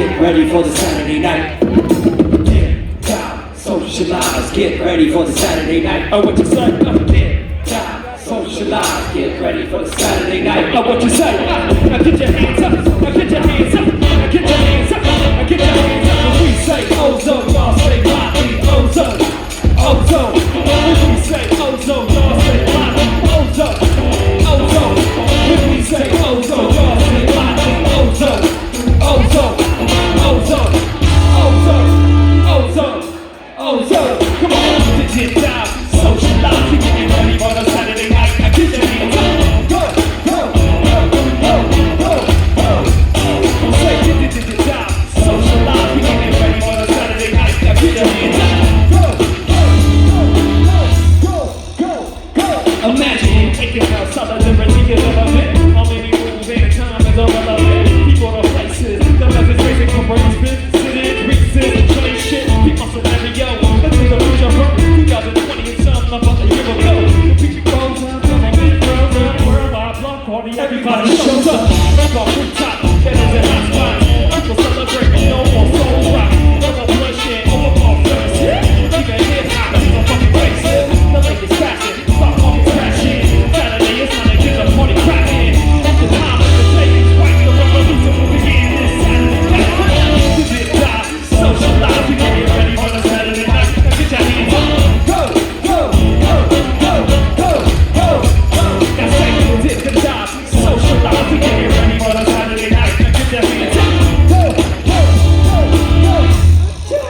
get ready for the Saturday night. Get down, socialize, get ready for the Saturday night. Oh, what you say? Get down, socialize, get ready for the Saturday night. Oh, what you say? Now get your hands up, now get your hands up, now get your hands up, now get your hands up. When we say ozone, y'all say Motley, ozone, ozone. When we say ozone, y'all say Motley, ozone, ozone. When we say ozone, y'all say Motley, ozone, ozone, ozone, ozone, ozone, ozone. Come on, get down, socialize, get getting ready for the Saturday night. Now get your hands up, go, go, go, go, go, go. Say get down, socialize, get getting ready for the Saturday night. Now get your hands up, go, go, go, go, go, go. Imagine taking out some of the ridiculous of it. How many moves and time is over the lid? People to places, the methods basic for brains, sit-ins, reasons, train shit, people scenario. Let's do the future from 2020 and some about a year ago. The people goes up, come on, big worldwide block party, everybody shows up. Go from top, that is a hot spot. People celebrate, no more soul rock. No more bloodshed, overall first. Even hip hop is a fucking race. The latest fashion, stop walking crashing. Saturday is time to get the party cracking. The time of the day is right, the revolution will begin this Saturday night. To get down, socialize, we get ready for the Saturday night. Now get your hands up, go, go, go, go, go, go, go. Now say you did the job, socialize, we get ready for the Saturday night. Now get your hands up, go, go, go, go.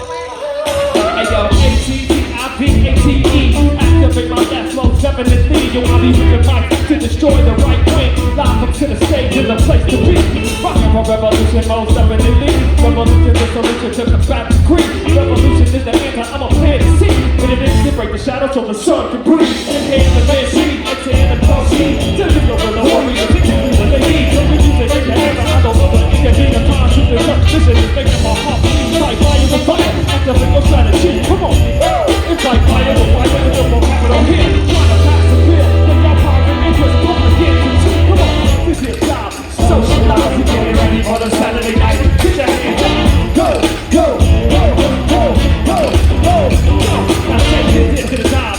Hey yo, A-T-T-I-V-A-T-E, activate my left most definitely. Yo, I'll be bringing my to destroy the right wing. Live up to the stage is a place to be. Rockin' for revolution most definitely. Revolution is the solution to combat the creep. Revolution is the answer, I'm a plan to see. When it is to break the shadow so the sun can breathe. Inhale the man sheet, exhale the cross sheet. Taking over the warrior, taking over the heat. So we use it in the hammer, I don't know the being a time to the repetition is making my heart beat. Like fire with fire, activate your strategy. Come on, it's like fire with fire, it's a capital hit. Trying to pass the bill, make our power and interest come again. Come on, this is job, socialize, we getting ready for the Saturday night. Get your hands up, go, go, go, go, go, go, go. Now take this to the job,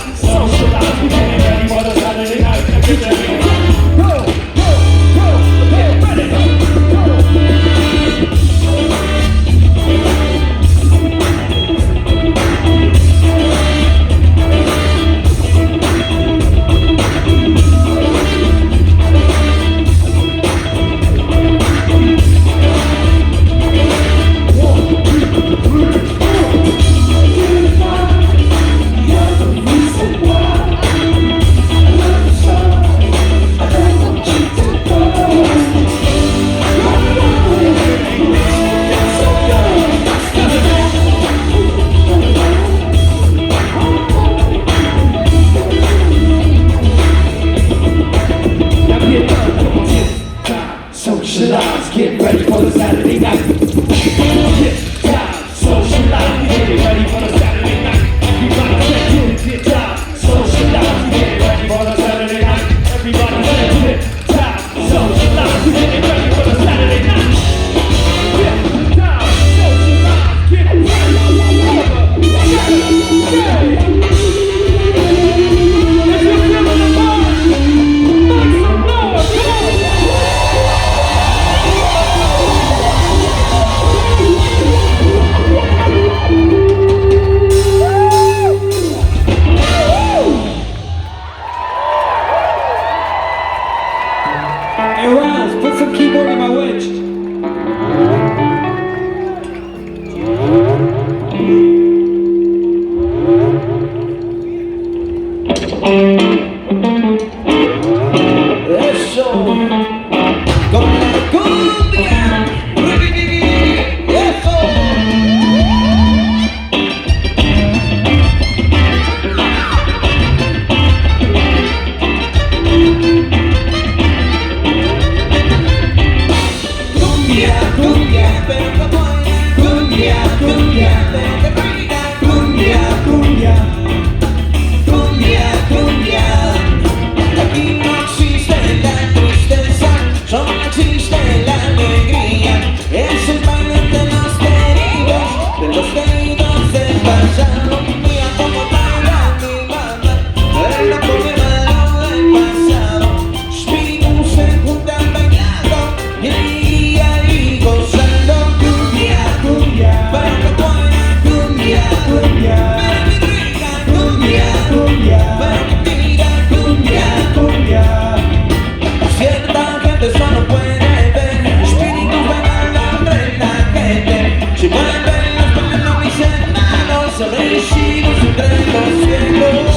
elegidos entre los cielos.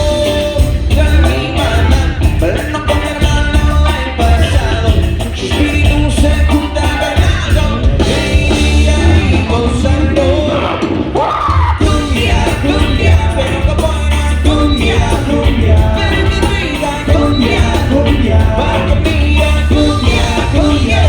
Yo a mi mamá, pero no con mi hermano del pasado. Su espíritu se junta ganado, reía y gozando. Cumbia, cumbia, pero como era cumbia, cumbia. Para mi vida, cumbia, cumbia. Para mi vida, cumbia, cumbia.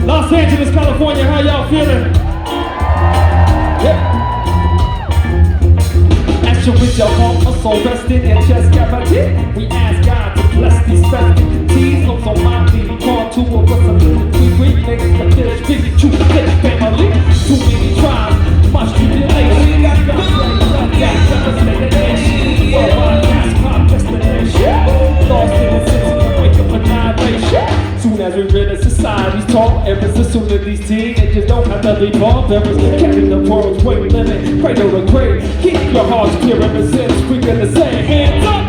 Los Angeles, California, how y'all feeling? Yeah. Action with your heart, muscle resting in chest cavity. We ask God to bless these festivities. Ozomatli, call to a possibility. We niggas can finish busy, true fit family. Too many tribes, much tribulation. We got guns, devastated nation. Worldwide gas pop destination. Lost in the city, wake up annihilation. Soon as we rid of society's tall errors, as soon as these teenagers don't have to leave off errors, carry the world's weight limit, cradle to grave. Keep your hearts clear ever since we gonna say hands up.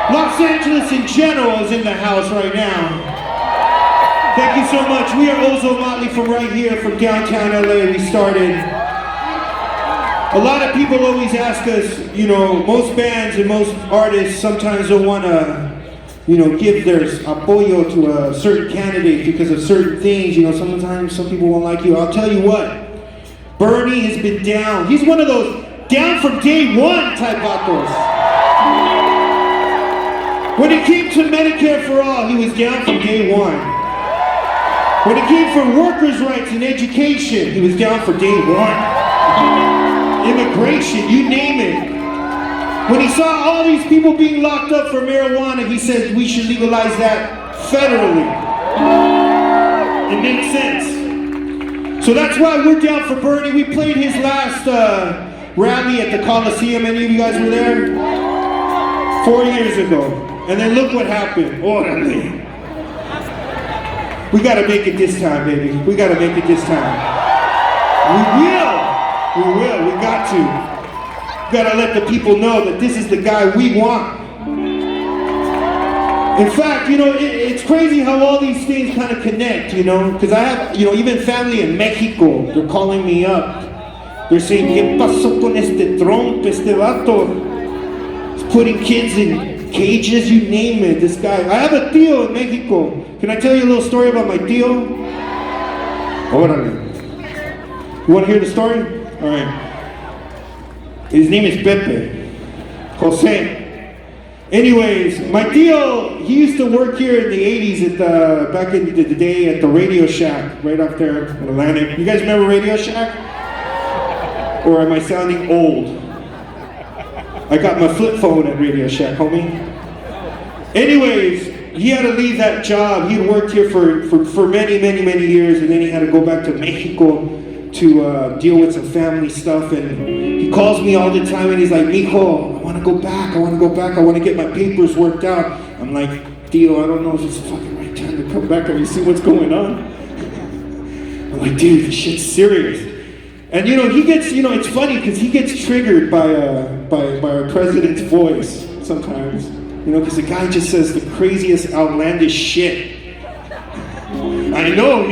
Los Angeles in general is in the house right now. Thank you so much. We are Ozomatli from right here, from downtown LA. We started. A lot of people always ask us, you know, most bands and most artists sometimes don't want to, you know, give their apoyo to a certain candidate because of certain things. You know, sometimes some people won't like you. I'll tell you what, Bernie has been down. He's one of those down from day one type vatos. When it came to Medicare for all, he was down from day one. When it came for workers' rights and education, he was down for day one. Immigration, you name it. When he saw all these people being locked up for marijuana, he said we should legalize that federally. It makes sense. So that's why we're down for Bernie. We played his last rally at the Coliseum. Any of you guys were there? 4 years ago. And then look what happened. Orale. We gotta make it this time, baby. We gotta make it this time. We will. We will. We got to. Gotta let the people know that this is the guy we want. In fact, you know, it's crazy how all these things kind of connect, you know, because I have, you know, even family in Mexico, they're calling me up. They're saying, ¿Qué pasó con este Trump, este vato? He's putting kids in cages, you name it. This guy. I have a tío in Mexico. Can I tell you a little story about my tío? Órale. You want to hear the story? All right. His name is Pepe. Jose. Anyways, my tío, he used to work here in the 80s back in the day at the Radio Shack, right up there in Atlantic. You guys remember Radio Shack? Or am I sounding old? I got my flip phone at Radio Shack, homie. Anyways, he had to leave that job. He had worked here for many, many, many years, and then he had to go back to Mexico to deal with some family stuff. And he calls me all the time, and he's like, "Mijo, I want to go back. I want to get my papers worked out." I'm like, "Tío, I don't know if it's the fucking right time to come back. Have you seen what's going on?" I'm like, "Dude, this shit's serious." And he gets, it's funny because he gets triggered by our president's voice sometimes. Because the guy just says the craziest, outlandish shit. I know,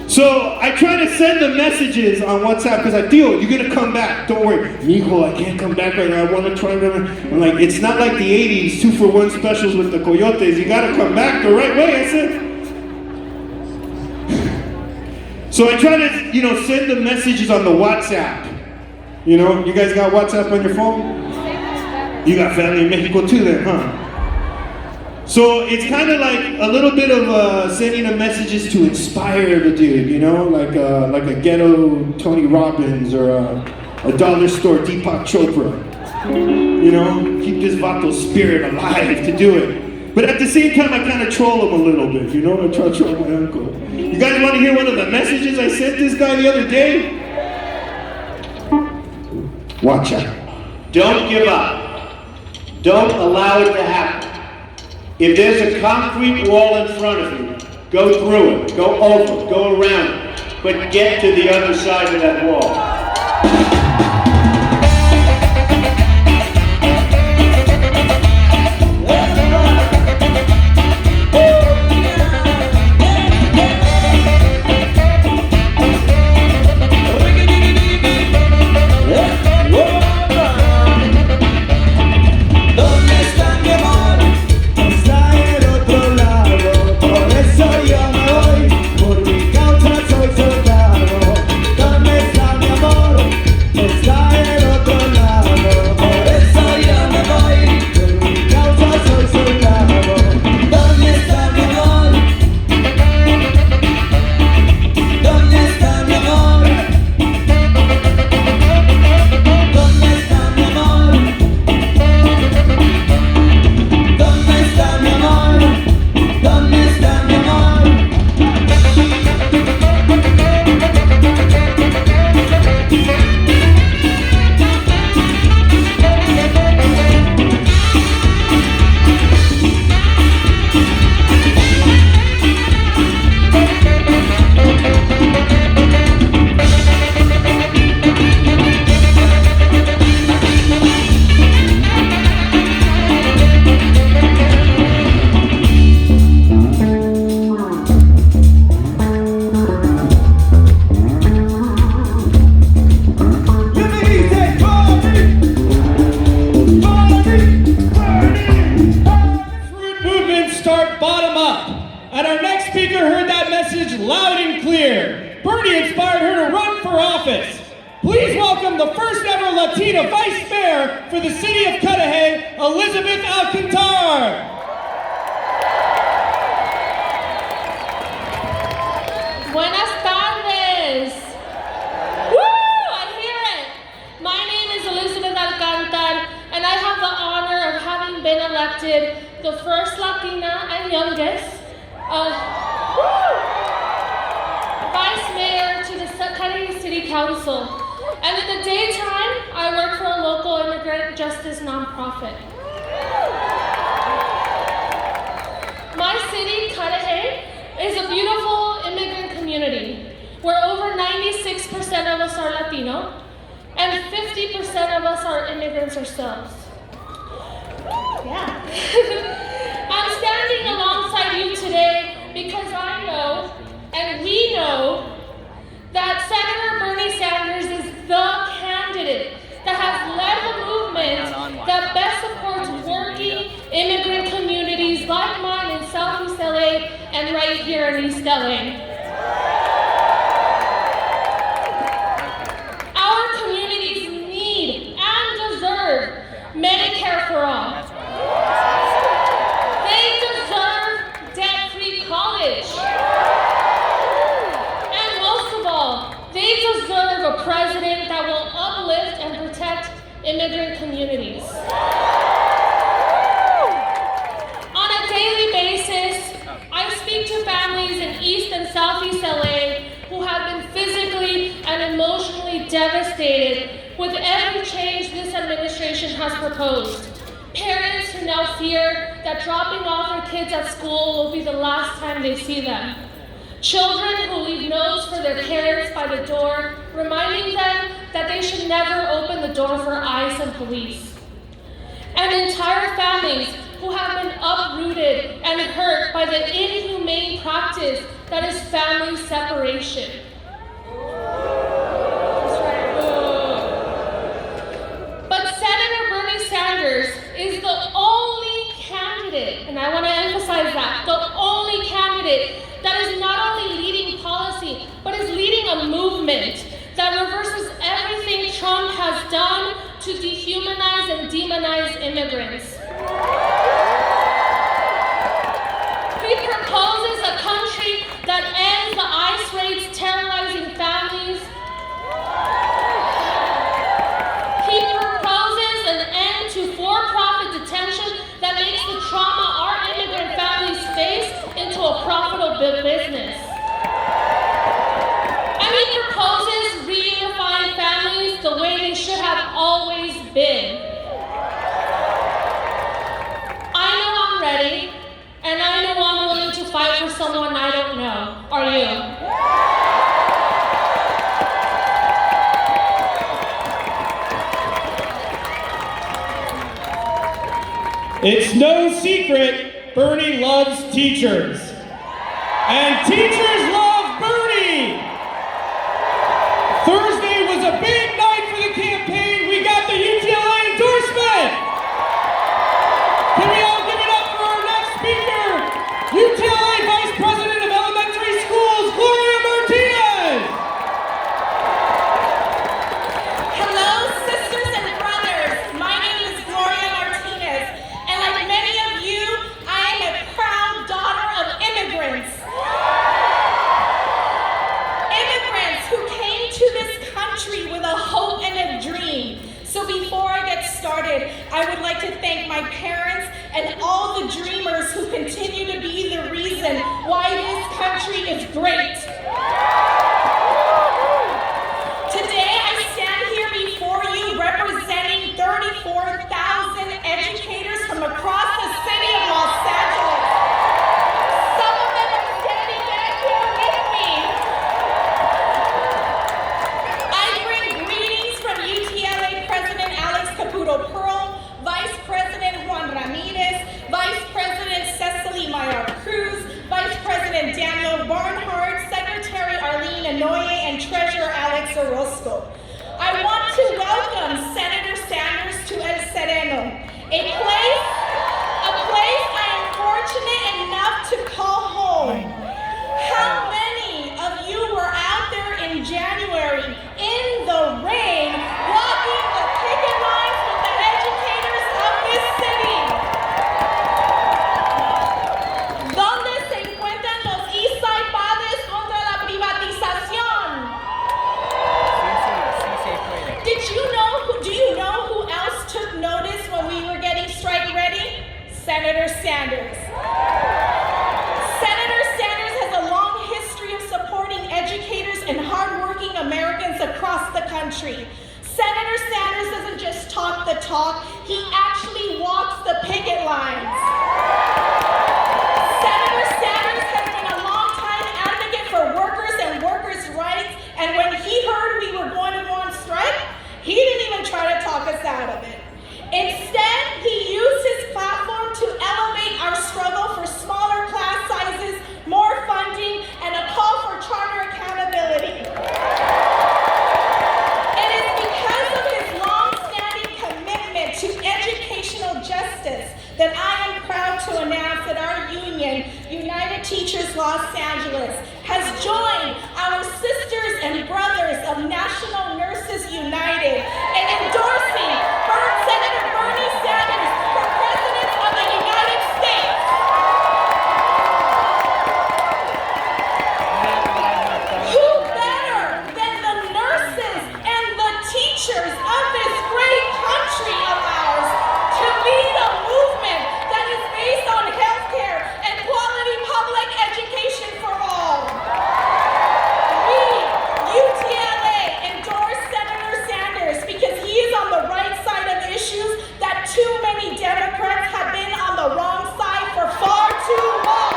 So I try to send the messages on WhatsApp because tío, you're gonna come back. Don't worry. Mijo, I can't come back right now. I want to try. I'm like, it's not like the 80s 2-for-1 specials with the coyotes. You gotta come back the right way. I said. So I try to, send the messages on the WhatsApp. You guys got WhatsApp on your phone? You got family in Mexico too then, huh? So it's kind of like a little bit of sending the messages to inspire the dude, like a ghetto Tony Robbins or a dollar store Deepak Chopra. Keep this vato's spirit alive to do it. But at the same time, I kind of troll him a little bit, I try to troll my uncle. You guys want to hear one of the messages I sent this guy the other day? Watch out. Don't give up. Don't allow it to happen. If there's a concrete wall in front of you, go through it, go over it, go around it, but get to the other side of that wall. The first Latina and youngest vice mayor to the Cudahy City Council. And in the daytime, I work for a local immigrant justice nonprofit. My city, Cudahy, is a beautiful immigrant community where over 96% of us are Latino and 50% of us are immigrants ourselves. Yeah. I'm standing alongside you today because I know, and we know, that Senator Bernie Sanders is the candidate that has led the movement that best supports and right here in East LA. Our communities need and deserve Medicare for all. They deserve debt-free college. And most of all, they deserve a president that will uplift and protect immigrant communities. On a daily basis, I speak to families in East and Southeast LA who have been physically and emotionally devastated with every change this administration has proposed. Parents who now fear that dropping off their kids at school will be the last time they see them. Children who leave notes for their parents by the door, reminding them that they should never open the door for ICE and police. And entire families who have been uprooted and hurt by the inhumane practice that is family separation. But Senator Bernie Sanders is the only candidate, and I want to emphasize that, the only candidate that is not only leading policy, but is leading a movement that reverses everything Trump has done to dehumanize and demonize immigrants. He proposes a country that ends the ICE raids terrorizing families. He proposes an end to for-profit detention that makes the trauma our immigrant families face into a profitable business. And he proposes reunifying families the way they should have always been. I know I'm ready, and I know I'm willing to fight for someone I don't know. Are you? It's no secret, Bernie loves teachers. And teachers love Bernie! Thursday was a big night for the campaign. We got the UTLA endorsement! Can we all give it up for our next speaker, UTLA Vice President of Elementary Schools, Gloria Martinez! Hello, sisters and brothers. My name is Gloria Martinez, and like many of you, I am a proud daughter of immigrants. Immigrants who came to this country with a hope and a dream. So before I get started, I would like to thank my parents and all the dreamers who continue to be the reason why this country is great. Today, I stand here before you representing 34,000 educators from across the city of Los Angeles. Some of them are standing back here with me. I bring greetings from UTLA President Alex Caputo Pearl, Vice President Juan Ramirez, Vice President Cecily Mayor Cruz, Vice President Daniel Barnhart, Secretary Arlene Anoye, and Treasurer Alex Orozco. I want to welcome Senator Sanders to El Sereno, a place I am fortunate enough to call home. How many of you were out there in January in the rain walking the picket lines with the educators of this city? ¿Dónde se encuentran los Eastside Padres contra la privatización? Do you know who else took notice when we were getting strike ready? Senator Sanders. Senator Sanders has a long history of supporting educators and hardworking Americans across the country. Senator Sanders doesn't just talk the talk, he actually walks the picket lines. Senator Sanders has been a long-time advocate for workers and workers' rights, and when he heard we were going to go on strike, he didn't even try to talk us out of it. Instead, he used his platform to elevate our struggle for smaller class sizes, more funding, and a call for charter accountability. It is because of his long-standing commitment to educational justice that I am Union, United Teachers Los Angeles, has joined our sisters and brothers of National Nurses United in endorsing Senator Bernie Sanders for President of the United States. Who better than the nurses and the teachers of this great country of ours to lead a movement that is based on healthcare and quality public education for all? We, UTLA, endorse Senator Sanders because he is on the right side of issues that too many Democrats have been on the wrong side for far too long.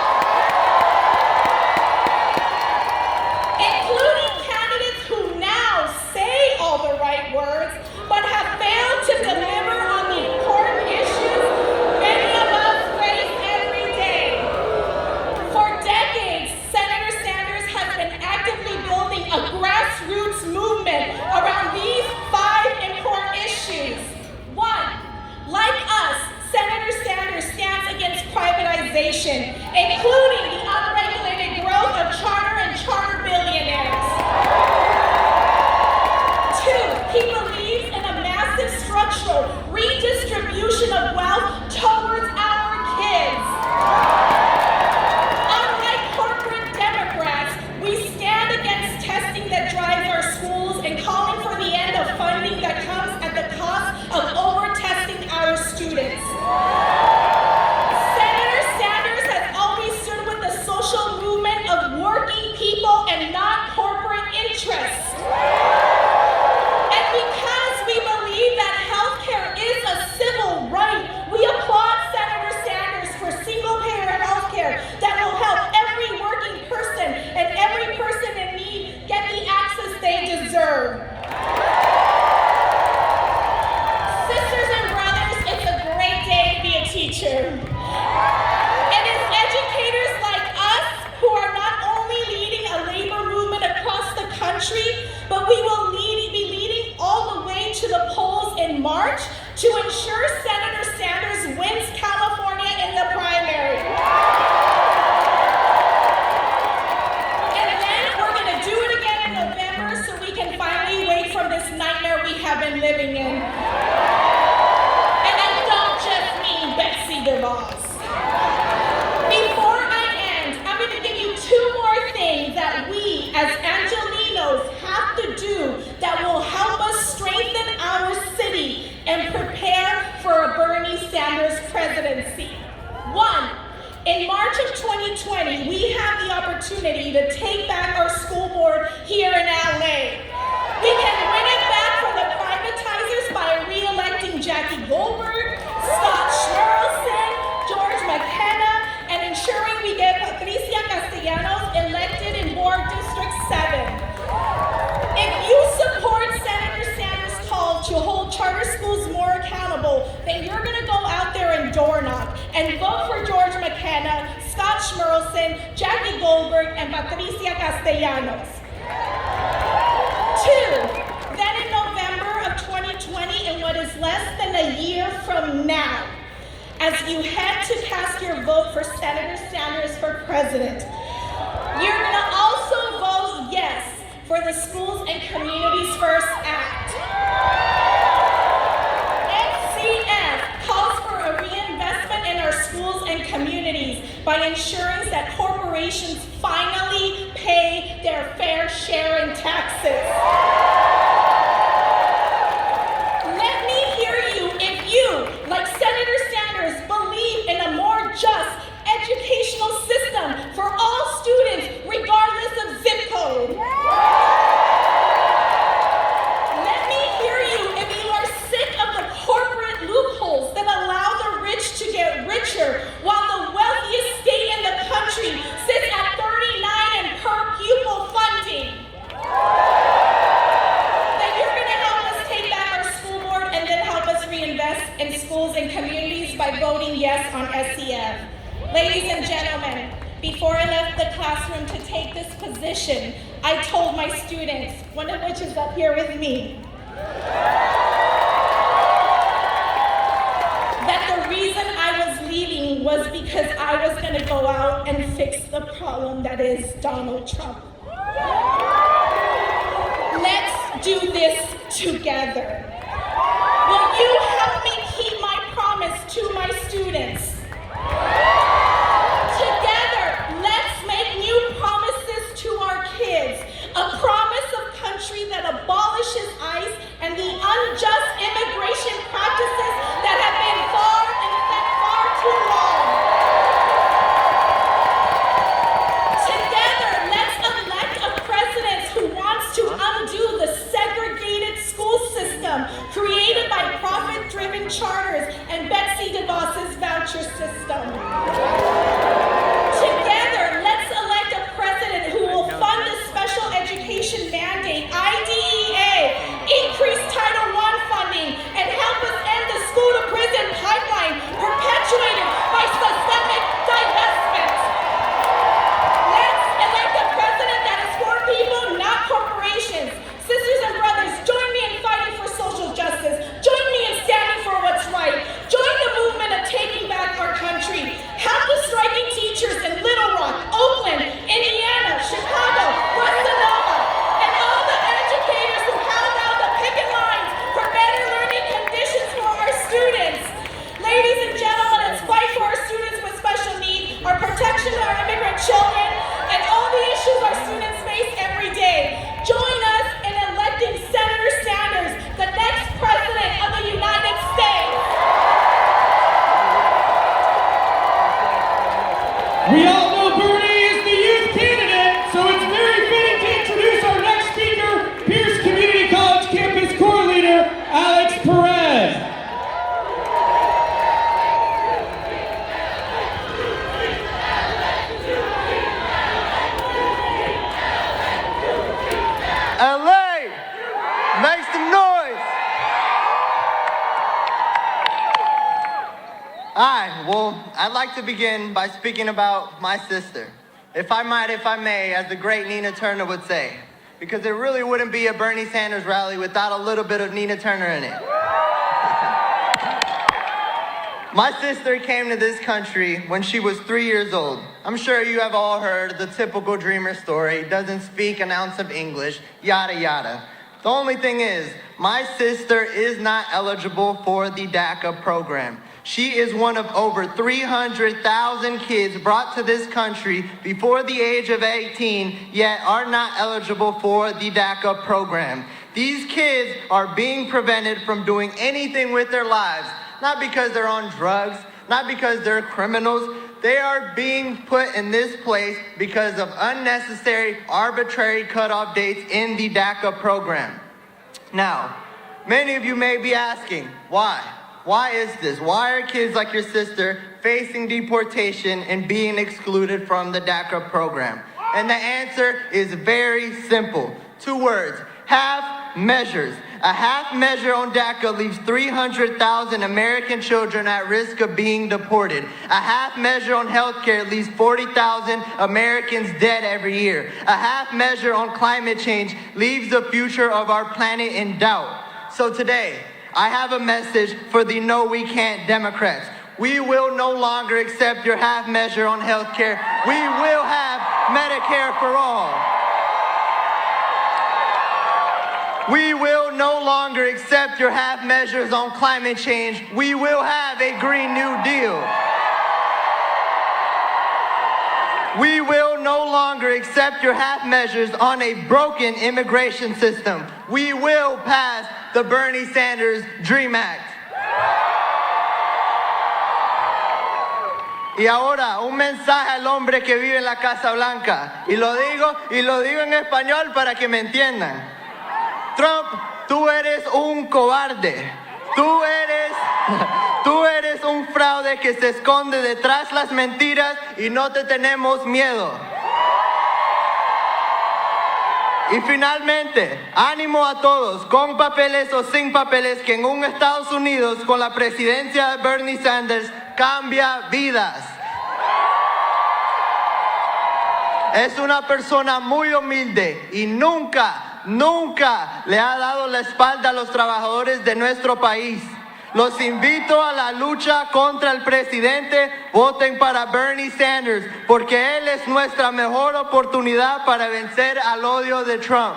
Including candidates who now say all the right words, but have failed to deliver on the important issues many of us face every day. For decades, Senator Sanders has been actively building a grassroots movement around these 5 important issues. 1, like us, Senator Sanders stands against privatization, including the unregulated growth of charter and charter billionaires. 2, he believes in a massive structural redistribution of wealth towards our kids. Unlike corporate Democrats, we stand against testing that drives our schools and calling for the end of funding that comes at the cost of over-testing our students. Senator Sanders has always stood with the social movement of working people and not corporate interests. And because we believe that healthcare is a civil right, we applaud Senator Sanders for single-payer healthcare that will help every working person and every person in need get the access they deserve. Sisters and brothers, it's a great day to be a teacher. And it's educators like us who are not only leading a labor movement across the country, but we will be leading all the way to the polls in March to ensure Senator Sanders wins California in the primary. And then we're going to do it again in November so we can finally wake from this nightmare we have been living in. And I don't just mean Betsy DeVos. Before I end, I'm going to give you 2 more things that we as Angelinos have to do that will help us strengthen our city and prepare for a Bernie Sanders presidency. 1, in March of 2020, we have the opportunity to take back our school board here in LA. We can win it back from the privatizers by re-electing Jackie Goldberg, Scott Schmerelson, George McKenna, and ensuring we get Patricia Castellanos elected in Board District 7. If you support Senator Sanders' call to hold charter schools more accountable, then you're going to go out there and door knock and vote for George McKenna, Scott Schmerelson, Jackie Goldberg, and Patricia Castellanos. 2, then in November of 2020, in what is less than a year from now, as you head to cast your vote for Senator Sanders for president, you're going to also vote yes for the Schools and Communities First Act. SCF calls for a reinvestment in our schools and communities by ensuring that corporations finally pay their fair share in taxes. Let me hear you if you, like Senator Sanders, believe in a more just educational system for all students, regardless of zip code. Let me hear you if you are sick of the corporate loopholes that allow the rich to get richer while the wealthiest state in the country sits at 39 in per pupil funding. Then you're going to help us take back our school board and then help us reinvest in schools and communities by voting yes on SCF. Ladies and gentlemen, before I left the classroom to take this position, I told my students, one of which is up here with me, that the reason I was leaving was because I was going to go out and fix the problem that is Donald Trump. Let's do this together. Will you help me keep my promise to my students? Together, let's make new promises to our kids. A promise of country that abolishes ICE and the unjust immigration practices that have been far too long. Together, let's elect a president who wants to undo the segregated school system created by profit-driven charters and Betsy DeVos's voucher system. Together, let's elect a president who will fund the special education mandate, IDEA, increase Title I funding, and help us end the school-to-prison pipeline perpetuated by systemic divestment. Let's elect a president that is for people, not corporations. Sisters and brothers, join me in fighting for social justice. Join me in standing for what's right. Join the movement of taking back our country. Help the striking teachers in Little Rock, Oakland, Indiana, Chicago, Barcelona, and all the educators who held out the picket lines for better learning conditions for our students. Ladies and gentlemen, let's fight for our students with special needs, our protection of our immigrant children, and all the issues our students face every day. Join us in electing Senator Sanders, the next president of the United States. We all know Bernie is the youth candidate, so it's very fitting to introduce our next speaker, Pierce Community College Campus Corps Leader, Alex Perez. LA, make some noise. Alright, well, I'd like to begin by speaking about my sister. If I might, if I may, as the great Nina Turner would say, because there really wouldn't be a Bernie Sanders rally without a little bit of Nina Turner in it. My sister came to this country when she was 3 years old. I'm sure you have all heard the typical dreamer story, doesn't speak an ounce of English, yada yada. The only thing is, my sister is not eligible for the DACA program. She is one of over 300,000 kids brought to this country before the age of 18, yet are not eligible for the DACA program. These kids are being prevented from doing anything with their lives, not because they're on drugs, not because they're criminals. They are being put in this place because of unnecessary, arbitrary cutoff dates in the DACA program. Now, many of you may be asking, why? Why is this? Why are kids like your sister facing deportation and being excluded from the DACA program? And the answer is very simple. 2 words, half measures. A half measure on DACA leaves 300,000 American children at risk of being deported. A half measure on healthcare leaves 40,000 Americans dead every year. A half measure on climate change leaves the future of our planet in doubt. So today, I have a message for the No We Can't Democrats. We will no longer accept your half measure on healthcare. We will have Medicare for all. We will no longer accept your half measures on climate change. We will have a Green New Deal. We will no longer accept your half measures on a broken immigration system. We will pass the Bernie Sanders Dream Act. Y ahora, un mensaje al hombre que vive en la Casa Blanca. Y lo digo en español para que me entiendan. Trump, tú eres un cobarde. Tú eres un fraude que se esconde detrás las mentiras y no te tenemos miedo. Y finalmente, ánimo a todos, con papeles o sin papeles, que en un Estados Unidos con la presidencia de Bernie Sanders cambia vidas. Es una persona muy humilde y nunca le ha dado la espalda a los trabajadores de nuestro país. Los invito a la lucha contra el presidente. Voten para Bernie Sanders, porque él es nuestra mejor oportunidad para vencer al odio de Trump.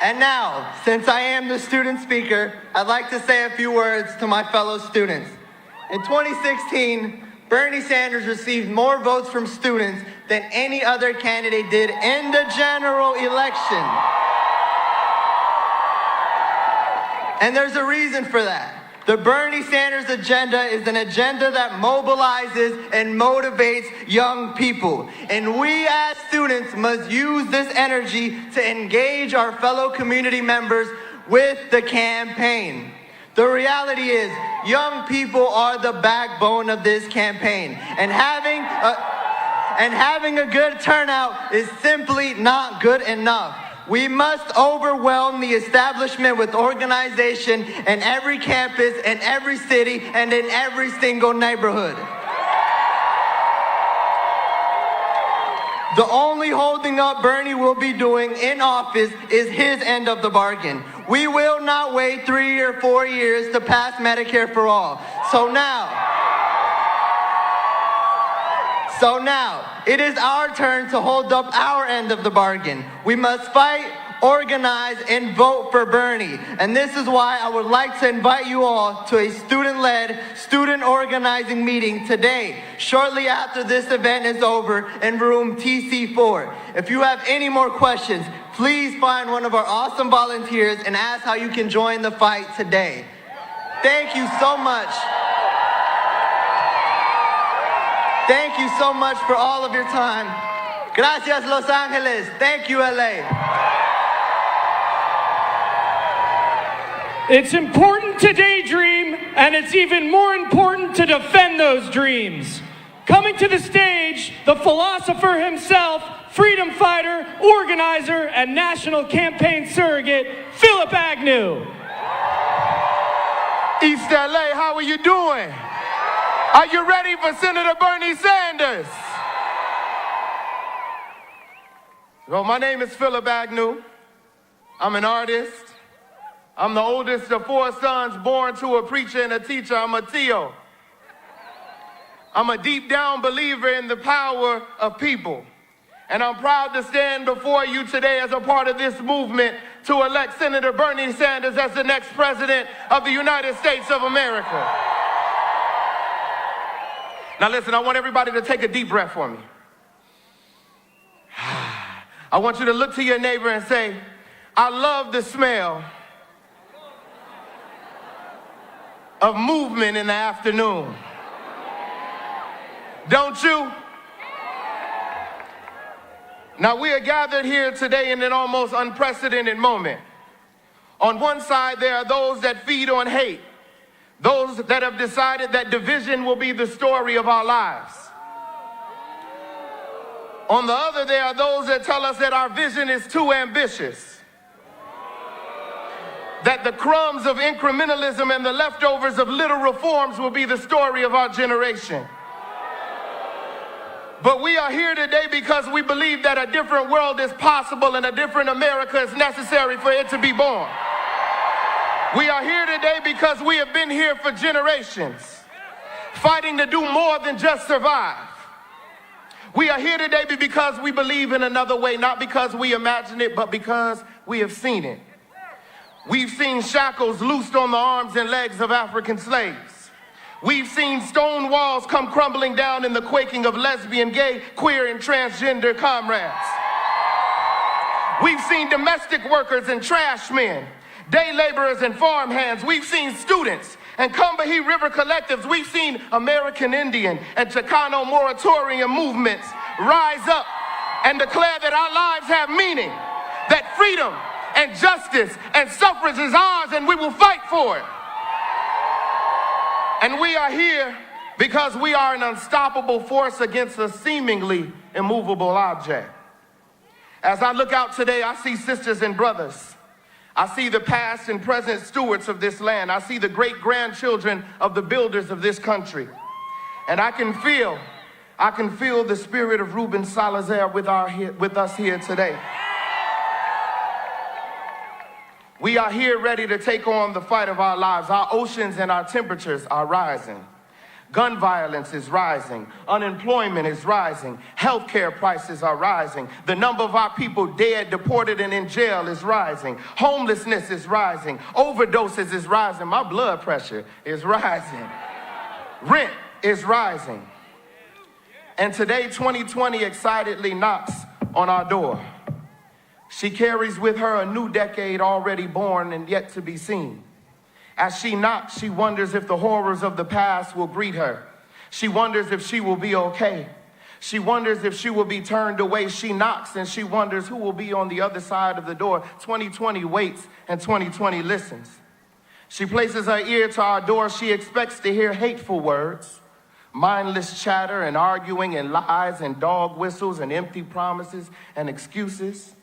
And now, since I am the student speaker, I'd like to say a few words to my fellow students. In 2016, Bernie Sanders received more votes from students than any other candidate did in the general election. And there's a reason for that. The Bernie Sanders agenda is an agenda that mobilizes and motivates young people. And we as students must use this energy to engage our fellow community members with the campaign. The reality is, young people are the backbone of this campaign. And having a good turnout is simply not good enough. We must overwhelm the establishment with organization in every campus, in every city, and in every single neighborhood. The only holding up Bernie will be doing in office is his end of the bargain. We will not wait 3 or 4 years to pass Medicare for all. So now, it is our turn to hold up our end of the bargain. We must fight, organize, and vote for Bernie. And this is why I would like to invite you all to a student-led, student organizing meeting today, shortly after this event is over in room TC4. If you have any more questions, please find one of our awesome volunteers and ask how you can join the fight today. Thank you so much. Thank you so much for all of your time. Gracias, Los Angeles. Thank you, LA. It's important to daydream, and it's even more important to defend those dreams. Coming to the stage, the philosopher himself, freedom fighter, organizer, and national campaign surrogate, Phillip Agnew. East LA, how are you doing? Are you ready for Senator Bernie Sanders? Well, my name is Phillip Agnew. I'm an artist. I'm the oldest of 4 sons born to a preacher and a teacher. I'm a Tio. I'm a deep down believer in the power of people. And I'm proud to stand before you today as a part of this movement to elect Senator Bernie Sanders as the next president of the United States of America. Now listen, I want everybody to take a deep breath for me. I want you to look to your neighbor and say, I love the smell of movement in the afternoon. Don't you? Now we are gathered here today in an almost unprecedented moment. On one side, there are those that feed on hate. Those that have decided that division will be the story of our lives. On the other, there are those that tell us that our vision is too ambitious, that the crumbs of incrementalism and the leftovers of little reforms will be the story of our generation. But we are here today because we believe that a different world is possible and a different America is necessary for it to be born. We are here today because we have been here for generations, fighting to do more than just survive. We are here today because we believe in another way, not because we imagine it, but because we have seen it. We've seen shackles loosed on the arms and legs of African slaves. We've seen stone walls come crumbling down in the quaking of lesbian, gay, queer, and transgender comrades. We've seen domestic workers and trash men, day laborers and farm hands. We've seen students and Combahee River collectives. We've seen American Indian and Chicano moratorium movements rise up and declare that our lives have meaning, that freedom and justice and suffrage is ours, and we will fight for it. And we are here because we are an unstoppable force against a seemingly immovable object. As I look out today, I see sisters and brothers. I see the past and present stewards of this land. I see the great-grandchildren of the builders of this country. And I can feel the spirit of Ruben Salazar with us here today. We are here ready to take on the fight of our lives. Our oceans and our temperatures are rising. Gun violence is rising. Unemployment is rising. Healthcare prices are rising. The number of our people dead, deported, and in jail is rising. Homelessness is rising. Overdoses is rising. My blood pressure is rising. Rent is rising. And today, 2020 excitedly knocks on our door. She carries with her a new decade already born and yet to be seen. As she knocks, she wonders if the horrors of the past will greet her. She wonders if she will be okay. She wonders if she will be turned away. She knocks and she wonders who will be on the other side of the door. 2020 waits and 2020 listens. She places her ear to our door. She expects to hear hateful words, mindless chatter and arguing and lies and dog whistles and empty promises and excuses.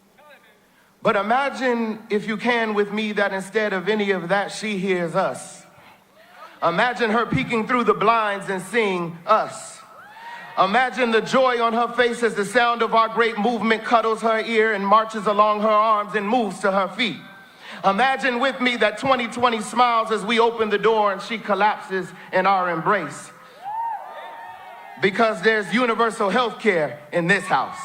But imagine, if you can with me, that instead of any of that, she hears us. Imagine her peeking through the blinds and seeing us. Imagine the joy on her face as the sound of our great movement cuddles her ear and marches along her arms and moves to her feet. Imagine with me that 2020 smiles as we open the door and she collapses in our embrace. Because there's universal health care in this house.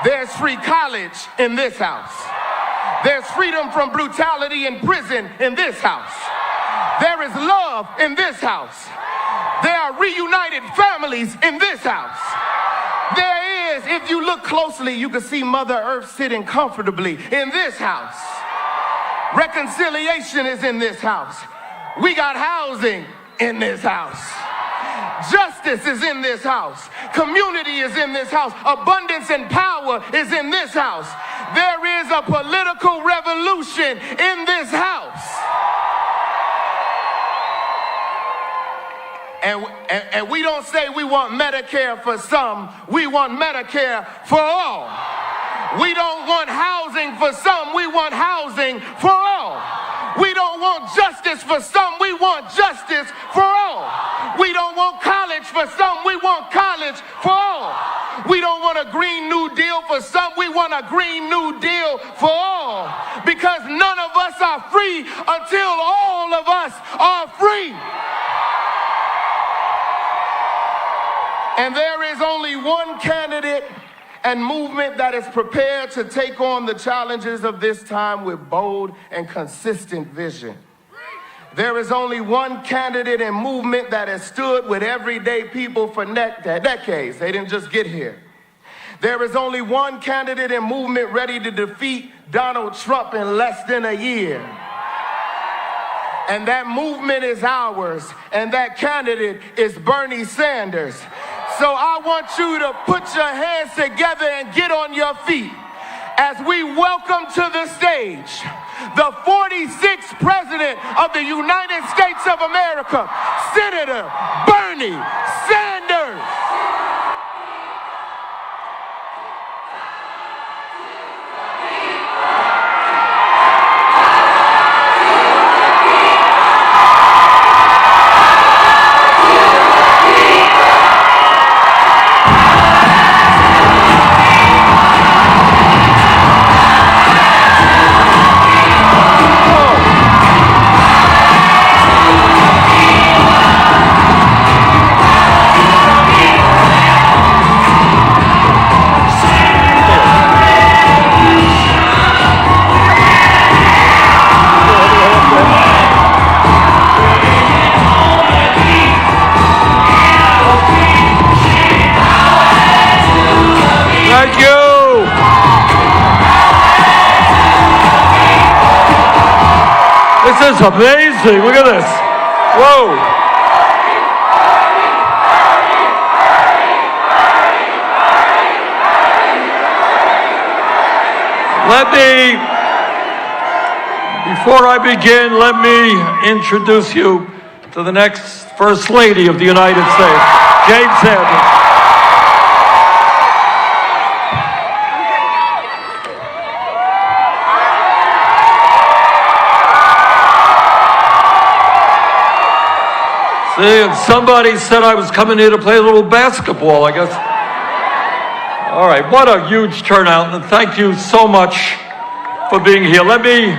There's free college in this house. There's freedom from brutality in prison in this house. There is love in this house. There are reunited families in this house. There is, if you look closely, you can see Mother Earth sitting comfortably in this house. Reconciliation is in this house. We got housing in this house. Justice is in this house. Community is in this house. Abundance and power is in this house. There is a political revolution in this house. And we don't say we want Medicare for some. We want Medicare for all. We don't want housing for some. We want housing for all. We don't want justice for some. We want justice for all. We don't want college for some. We want college for all. We don't want a Green New Deal for some. We want a Green New Deal for all. Because none of us are free until all of us are free. And there is only one candidate and movement that is prepared to take on the challenges of this time with bold and consistent vision. There is only one candidate and movement that has stood with everyday people for decades. They didn't just get here. There is only one candidate and movement ready to defeat Donald Trump in less than a year. And that movement is ours, and that candidate is Bernie Sanders. So I want you to put your hands together and get on your feet as we welcome to the stage the 46th President of the United States of America, Senator Bernie Sanders. Thank you. This is amazing. Look at this. Whoa. Before I begin, let me introduce you to the next First Lady of the United States, Jane Sanders. See, somebody said I was coming here to play a little basketball, I guess. All right, what a huge turnout, and thank you so much for being here. Let me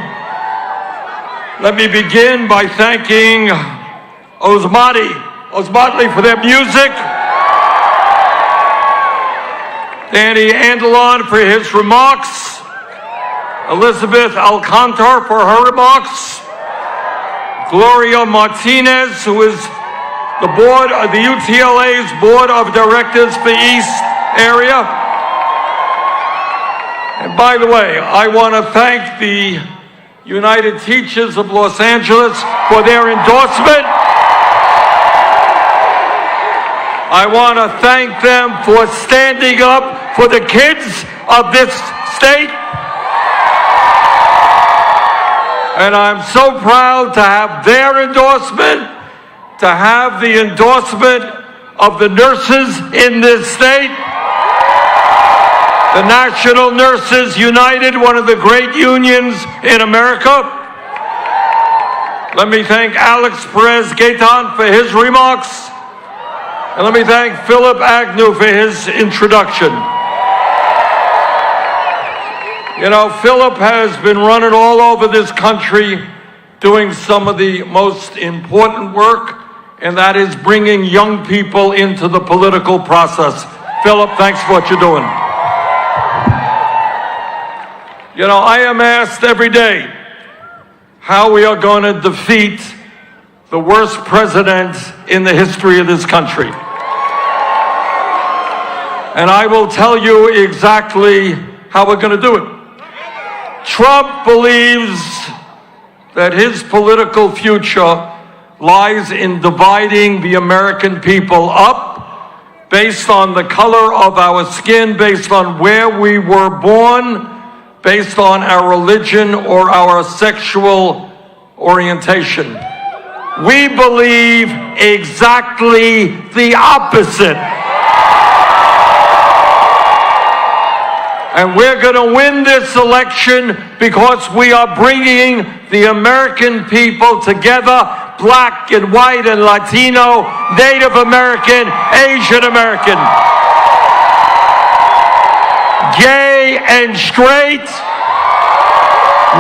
begin by thanking Ozomatli for their music, Danny Andelon for his remarks, Elizabeth Alcantar for her remarks, Gloria Martinez, who is the UTLA's Board of Directors for East Area. And by the way, I want to thank the United Teachers of Los Angeles for their endorsement. I want to thank them for standing up for the kids of this state. And I'm so proud to have their endorsement, to have the endorsement of the nurses in this state. The National Nurses United, one of the great unions in America. Let me thank Alex Perez-Gaytan for his remarks. And let me thank Phillip Agnew for his introduction. You know, Phillip has been running all over this country doing some of the most important work, and that is bringing young people into the political process. Phillip, thanks for what you're doing. You know, I am asked every day how we are going to defeat the worst president in the history of this country. And I will tell you exactly how we're going to do it. Trump believes that his political future lies in dividing the American people up based on the color of our skin, based on where we were born, based on our religion or our sexual orientation. We believe exactly the opposite. And we're going to win this election because we are bringing the American people together, black and white and Latino, Native American, Asian American, gay and straight,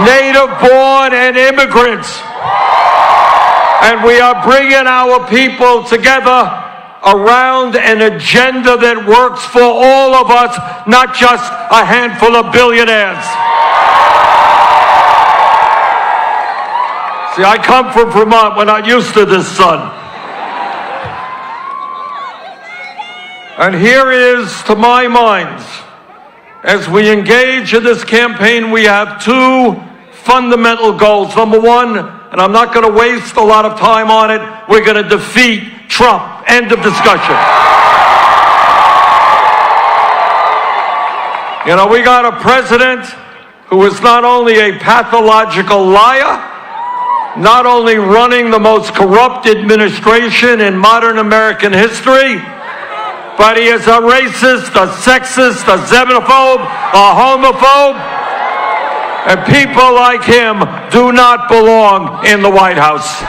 native born and immigrants. And we are bringing our people together around an agenda that works for all of us, not just a handful of billionaires. See, I come from Vermont. We're not used to this sun. And here is, to my mind, as we engage in this campaign, we have two fundamental goals. Number one, and I'm not going to waste a lot of time on it, we're going to defeat Trump. End of discussion. You know, we got a president who is not only a pathological liar, not only running the most corrupt administration in modern American history, but he is a racist, a sexist, a xenophobe, a homophobe, and people like him do not belong in the White House.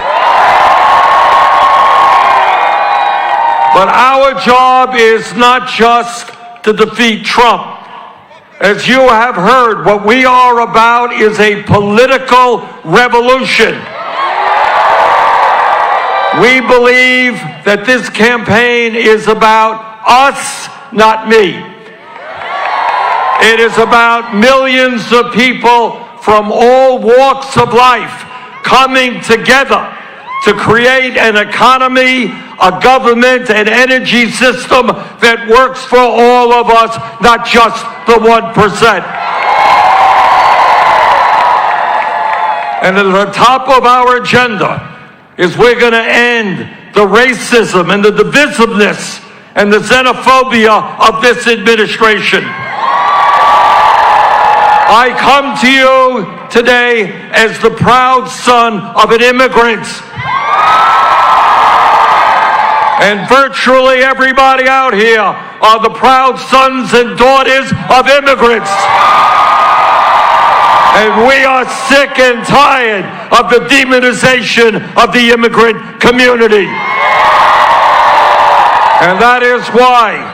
But our job is not just to defeat Trump. As you have heard, what we are about is a political revolution. We believe that this campaign is about us, not me. It is about millions of people from all walks of life coming together to create an economy, a government, an energy system that works for all of us, not just the 1%. And at the top of our agenda is we're going to end the racism and the divisiveness and the xenophobia of this administration. I come to you today as the proud son of an immigrant. And virtually everybody out here are the proud sons and daughters of immigrants. And we are sick and tired of the demonization of the immigrant community. And that is why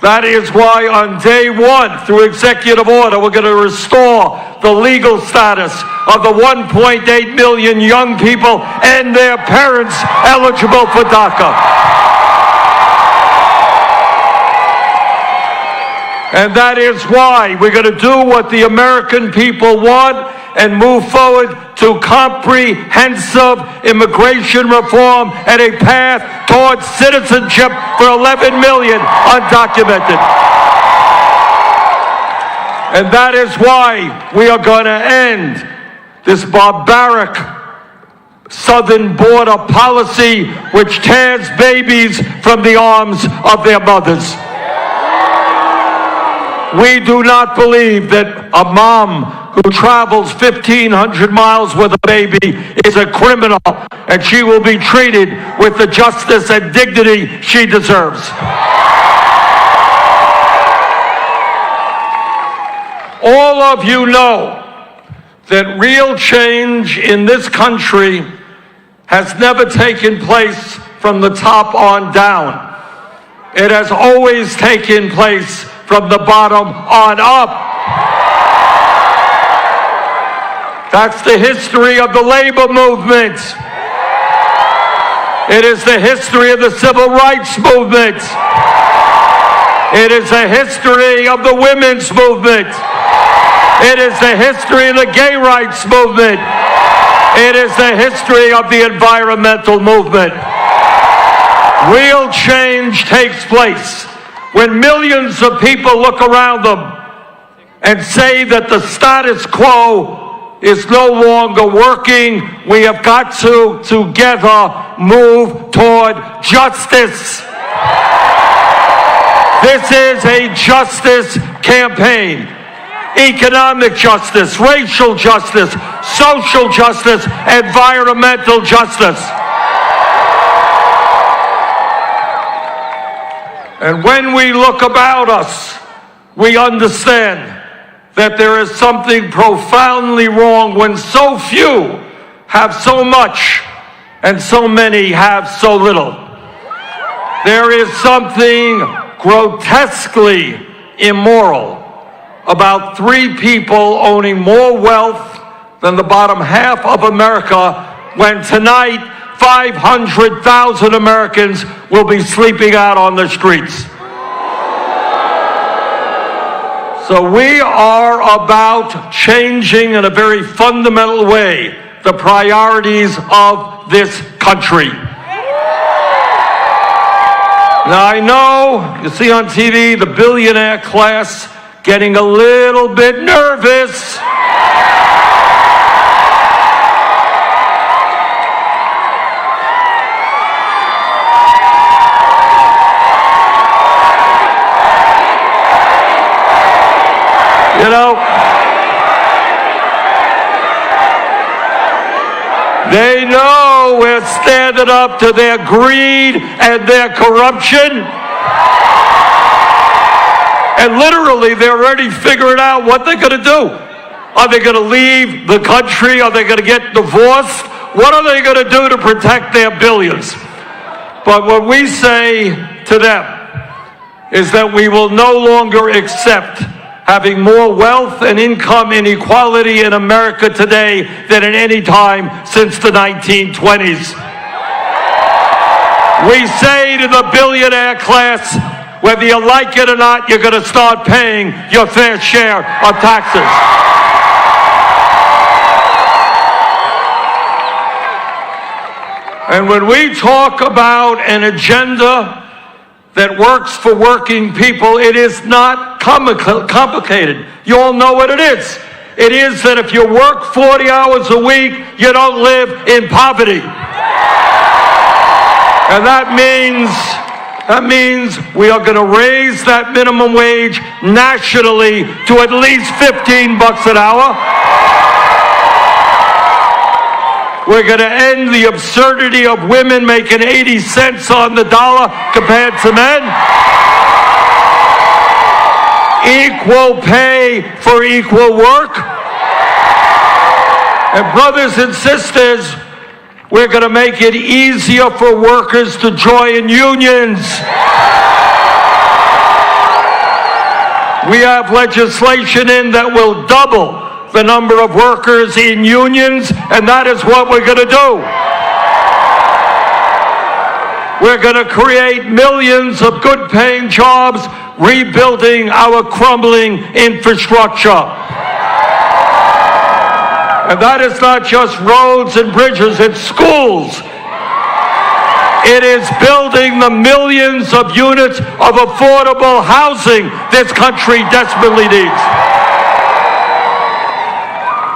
That is why on day one, through executive order, we're going to restore the legal status of the 1.8 million young people and their parents eligible for DACA. And that is why we're going to do what the American people want and move forward to comprehensive immigration reform and a path towards citizenship for 11 million undocumented. And that is why we are going to end this barbaric southern border policy which tears babies from the arms of their mothers. We do not believe that a mom who travels 1,500 miles with a baby is a criminal, and she will be treated with the justice and dignity she deserves. All of you know that real change in this country has never taken place from the top on down. It has always taken place from the bottom on up. That's the history of the labor movement. It is the history of the civil rights movement. It is the history of the women's movement. It is the history of the gay rights movement. It is the history of the environmental movement. Real change takes place when millions of people look around them and say that the status quo is no longer working. We have got to together move toward justice. This is a justice campaign. Economic justice, racial justice, social justice, environmental justice. And when we look about us, we understand that there is something profoundly wrong when so few have so much and so many have so little. There is something grotesquely immoral about 3 people owning more wealth than the bottom half of America when tonight 500,000 Americans will be sleeping out on the streets. So we are about changing in a very fundamental way the priorities of this country. Now I know, you see on TV, the billionaire class getting a little bit nervous. You know, they know we're standing up to their greed and their corruption. And literally, they're already figuring out what they're going to do. Are they going to leave the country? Are they going to get divorced? What are they going to do to protect their billions? But what we say to them is that we will no longer accept having more wealth and income inequality in America today than at any time since the 1920s. We say to the billionaire class, whether you like it or not, you're going to start paying your fair share of taxes. And when we talk about an agenda that works for working people, it is not complicated. You all know what it is. It is that if you work 40 hours a week, you don't live in poverty. And that means we are going to raise that minimum wage nationally to at least $15 an hour. We're going to end the absurdity of women making 80 cents on the dollar compared to men. Equal pay for equal work. And brothers and sisters, we're going to make it easier for workers to join unions. We have legislation in that will double the number of workers in unions, and that is what we're going to do. We're going to create millions of good-paying jobs, rebuilding our crumbling infrastructure. And that is not just roads and bridges, it's schools. It is building the millions of units of affordable housing this country desperately needs.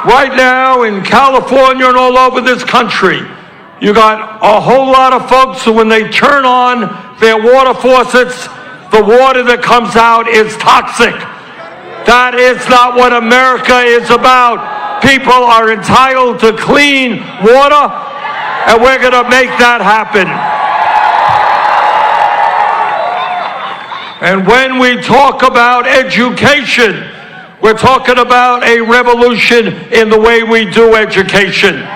Right now in California and all over this country, you got a whole lot of folks who, when they turn on their water faucets, the water that comes out is toxic. That is not what America is about. People are entitled to clean water, and we're going to make that happen. And when we talk about education, we're talking about a revolution in the way we do education.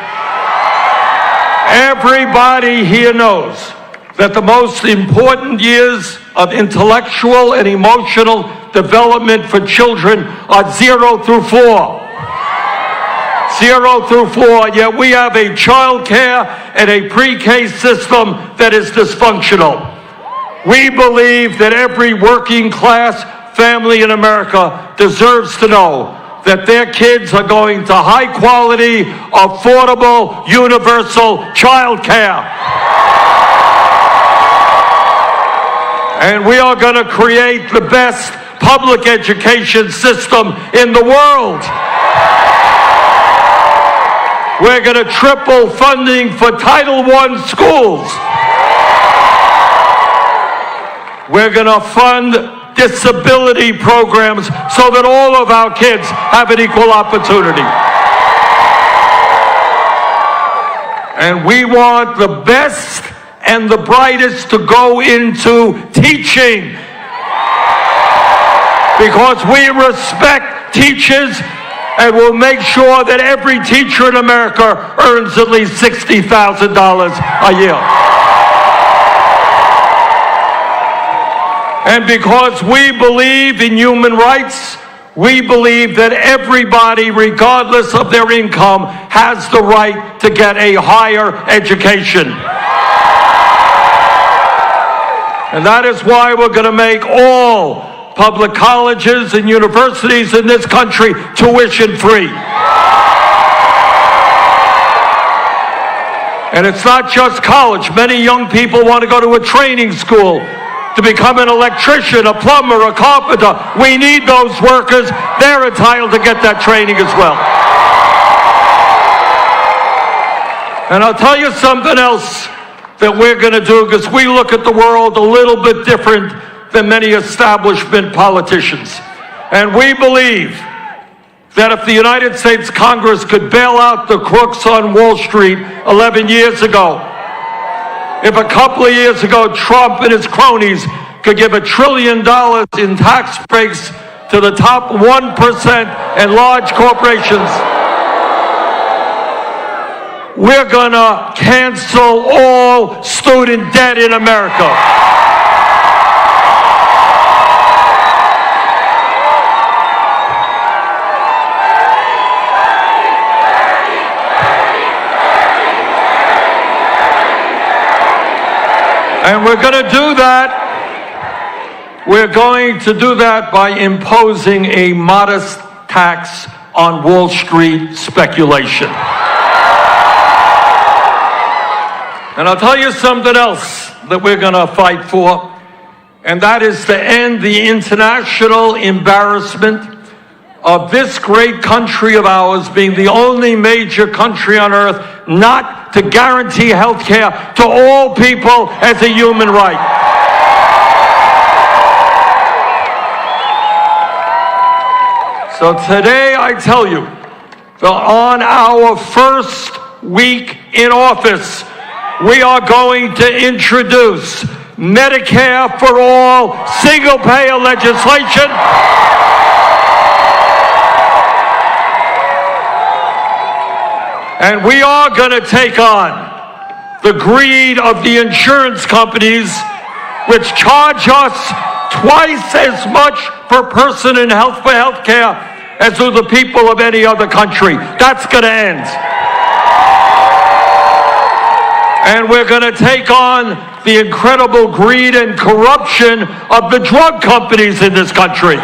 Everybody here knows that the most important years of intellectual and emotional development for children are 0 through 4. 0 through 4, yet we have a child care and a pre-K system that is dysfunctional. We believe that every working class family in America deserves to know that their kids are going to high quality, affordable, universal child care. And we are going to create the best public education system in the world. We're going to triple funding for Title I schools. We're going to fund disability programs so that all of our kids have an equal opportunity. And we want the best and the brightest to go into teaching, because we respect teachers and will make sure that every teacher in America earns at least $60,000 a year. And because we believe in human rights, we believe that everybody, regardless of their income, has the right to get a higher education. And that is why we're going to make all public colleges and universities in this country tuition free. And it's not just college. Many young people want to go to a training school to become an electrician, a plumber, a carpenter. We need those workers. They're entitled to get that training as well. And I'll tell you something else that we're going to do, because we look at the world a little bit different than many establishment politicians. And we believe that if the United States Congress could bail out the crooks on Wall Street 11 years ago, if a couple of years ago Trump and his cronies could give $1 trillion in tax breaks to the top 1% and large corporations, we're gonna cancel all student debt in America. And we're going to do that. We're going to do that by imposing a modest tax on Wall Street speculation. And I'll tell you something else that we're going to fight for, and that is to end the international embarrassment of this great country of ours being the only major country on earth not to guarantee health care to all people as a human right. So today I tell you that on our first week in office, we are going to introduce Medicare for all, single-payer legislation. And we are going to take on the greed of the insurance companies, which charge us twice as much per person in health care as do the people of any other country. That's going to end. And we're going to take on the incredible greed and corruption of the drug companies in this country.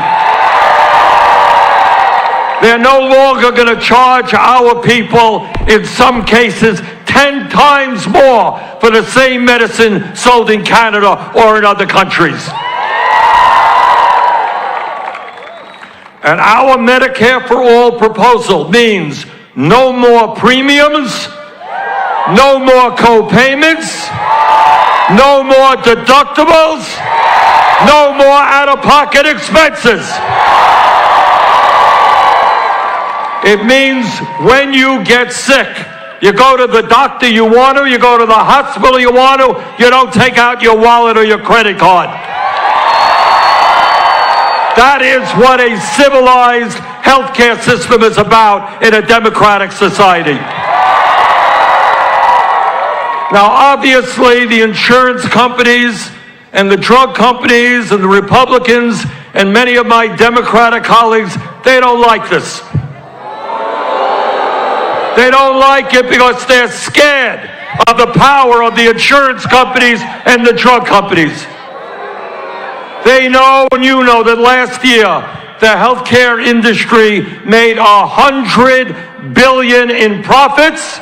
They're no longer going to charge our people, in some cases, 10 times more for the same medicine sold in Canada or in other countries. And our Medicare for All proposal means no more premiums, no more co-payments, no more deductibles, no more out-of-pocket expenses. It means when you get sick, you go to the doctor you want to, you go to the hospital you want to, you don't take out your wallet or your credit card. That is what a civilized healthcare system is about in a democratic society. Now, obviously, the insurance companies and the drug companies and the Republicans and many of my Democratic colleagues, they don't like this. They don't like it because they're scared of the power of the insurance companies and the drug companies. They know, and you know, that last year the healthcare industry made $100 billion in profits,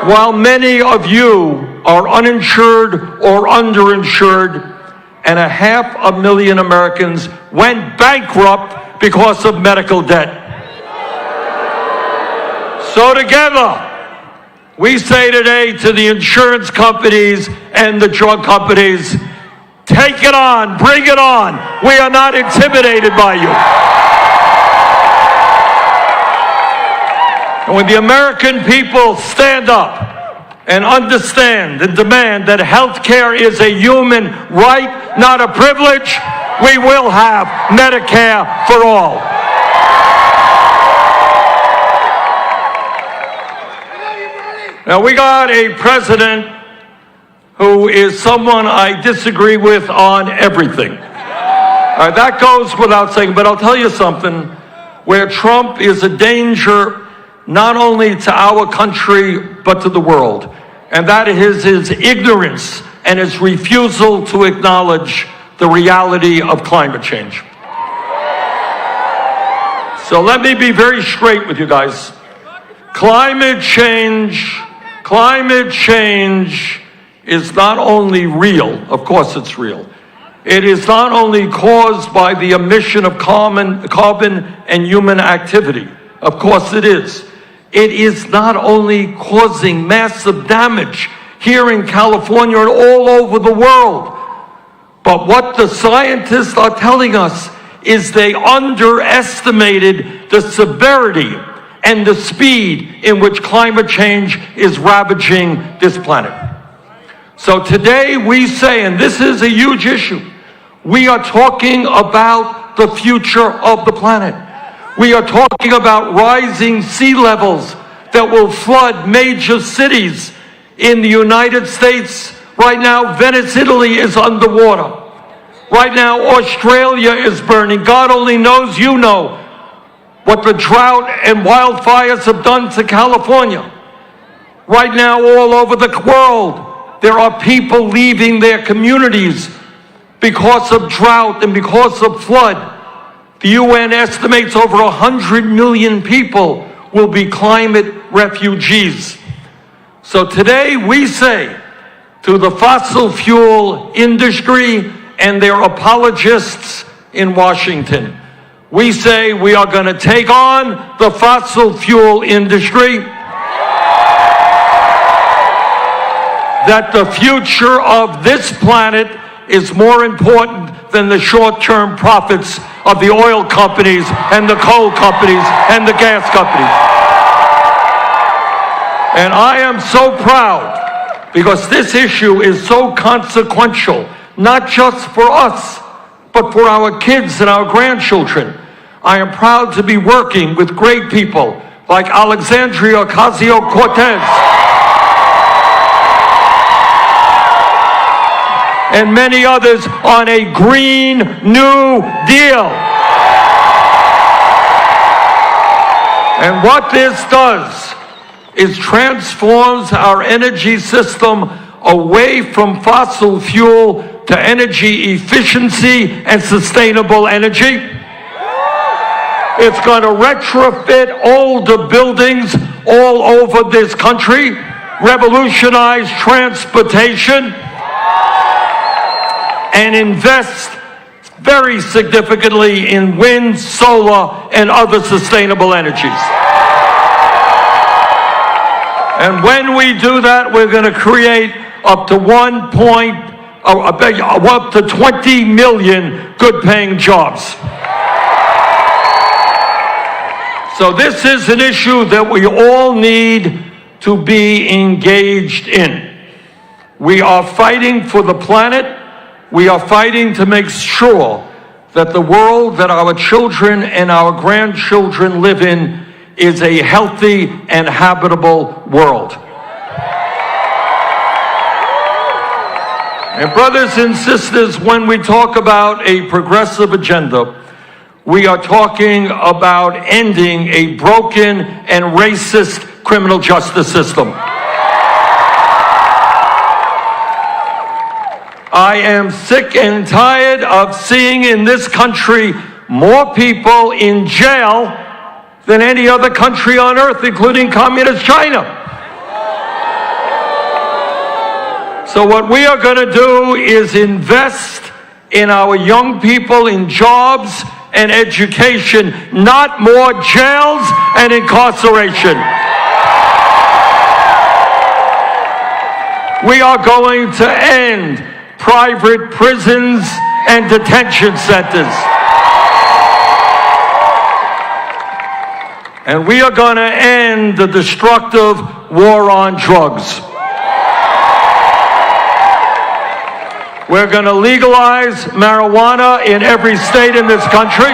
while many of you are uninsured or underinsured, and 500,000 Americans went bankrupt because of medical debt. So together, we say today to the insurance companies and the drug companies, take it on, bring it on. We are not intimidated by you. And when the American people stand up and understand and demand that health care is a human right, not a privilege, we will have Medicare for all. Now, we got a president who is someone I disagree with on everything. That goes without saying, but I'll tell you something, where Trump is a danger not only to our country, but to the world. And that is his ignorance and his refusal to acknowledge the reality of climate change. So let me be very straight with you guys. Climate change is not only real, of course it's real. It is not only caused by the emission of carbon and human activity. Of course it is. It is not only causing massive damage here in California and all over the world, but what the scientists are telling us is they underestimated the severity and the speed in which climate change is ravaging this planet. So today we say, and this is a huge issue, we are talking about the future of the planet. We are talking about rising sea levels that will flood major cities in the United States. Right now, Venice, Italy is underwater. Right now, Australia is burning. God only knows, you know, what the drought and wildfires have done to California. Right now, all over the world, there are people leaving their communities because of drought and because of flood. The UN estimates over 100 million people will be climate refugees. So today we say to the fossil fuel industry and their apologists in Washington, we say we are going to take on the fossil fuel industry, that the future of this planet is more important than the short-term profits of the oil companies and the coal companies and the gas companies. And I am so proud because this issue is so consequential, not just for us, but for our kids and our grandchildren. I am proud to be working with great people like Alexandria Ocasio-Cortez, and many others on a Green New Deal. And what this does is transforms our energy system away from fossil fuel to energy efficiency and sustainable energy. It's going to retrofit older buildings all over this country, revolutionize transportation, and invest very significantly in wind, solar, and other sustainable energies. And when we do that, we're going to create up to 20 million good-paying jobs. So this is an issue that we all need to be engaged in. We are fighting for the planet. We are fighting to make sure that the world that our children and our grandchildren live in is a healthy and habitable world. And brothers and sisters, when we talk about a progressive agenda, we are talking about ending a broken and racist criminal justice system. I am sick and tired of seeing in this country more people in jail than any other country on earth, including communist China. So what we are going to do is invest in our young people in jobs and education, not more jails and incarceration. We are going to end private prisons and detention centers. And we are going to end the destructive war on drugs. We're going to legalize marijuana in every state in this country.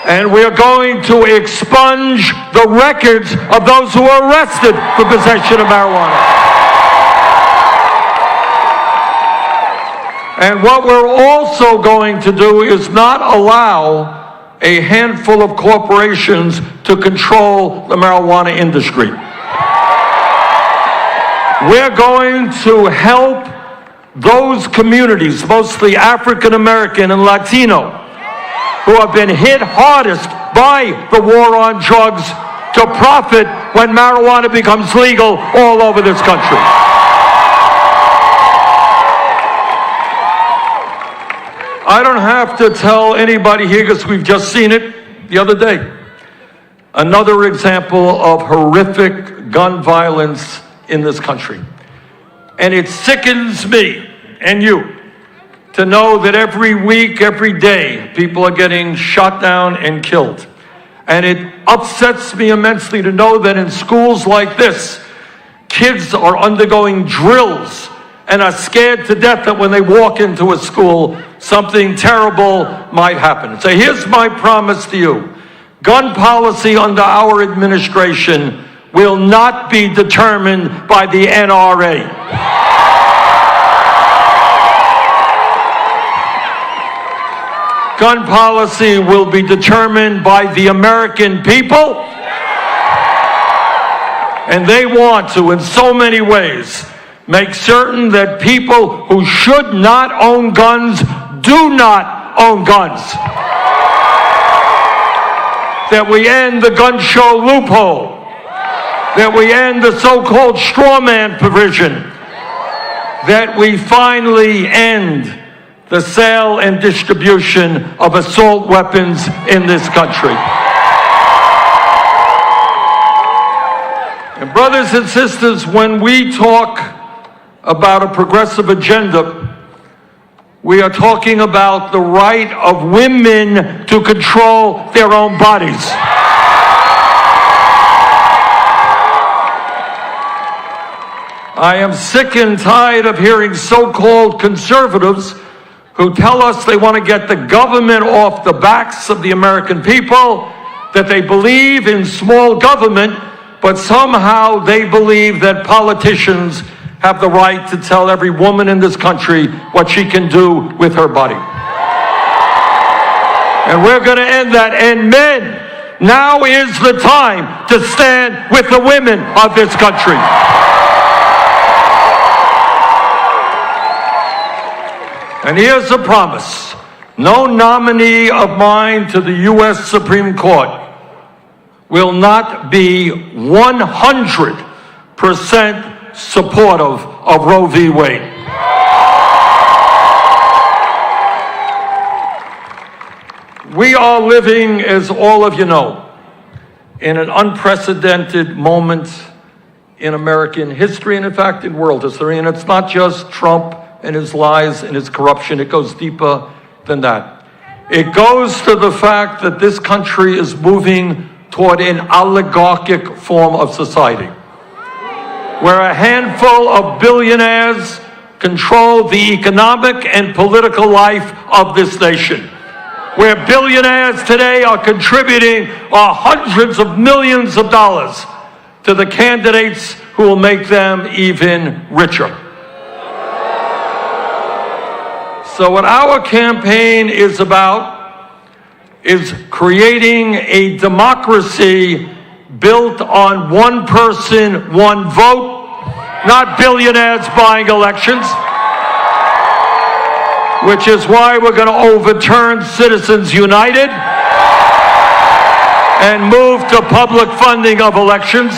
And we're going to expunge the records of those who are arrested for possession of marijuana. And what we're also going to do is not allow a handful of corporations to control the marijuana industry. We're going to help those communities, mostly African American and Latino, who have been hit hardest by the war on drugs, to profit when marijuana becomes legal all over this country. I don't have to tell anybody here, because we've just seen it the other day. Another example of horrific gun violence in this country. And it sickens me and you to know that every week, every day, people are getting shot down and killed. And it upsets me immensely to know that in schools like this, kids are undergoing drills and are scared to death that when they walk into a school, something terrible might happen. So here's my promise to you. Gun policy under our administration will not be determined by the NRA. Gun policy will be determined by the American people. And they want to, in so many ways, make certain that people who should not own guns do not own guns. That we end the gun show loophole. That we end the so-called straw man provision. That we finally end the sale and distribution of assault weapons in this country. And brothers and sisters, when we talk about a progressive agenda, we are talking about the right of women to control their own bodies. I am sick and tired of hearing so-called conservatives who tell us they want to get the government off the backs of the American people, that they believe in small government, but somehow they believe that politicians have the right to tell every woman in this country what she can do with her body. And we're going to end that. And men, now is the time to stand with the women of this country. And here's a promise. No nominee of mine to the U.S. Supreme Court will not be 100% supportive of Roe v. Wade. We are living, as all of you know, in an unprecedented moment in American history and, in fact, in world history. And it's not just Trump and his lies and his corruption. It goes deeper than that. It goes to the fact that this country is moving toward an oligarchic form of society, where a handful of billionaires control the economic and political life of this nation, where billionaires today are contributing hundreds of millions of dollars to the candidates who will make them even richer. So what our campaign is about is creating a democracy built on one person, one vote, not billionaires buying elections, which is why we're going to overturn Citizens United and move to public funding of elections.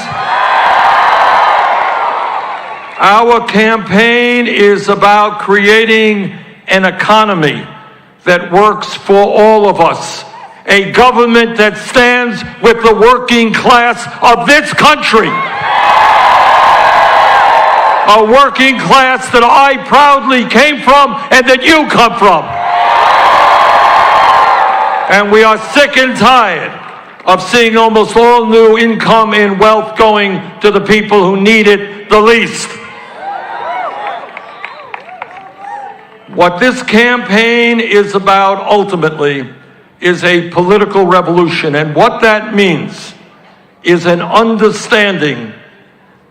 Our campaign is about creating an economy that works for all of us, a government that stands with the working class of this country, a working class that I proudly came from and that you come from. And we are sick and tired of seeing almost all new income and wealth going to the people who need it the least. What this campaign is about ultimately is a political revolution. And what that means is an understanding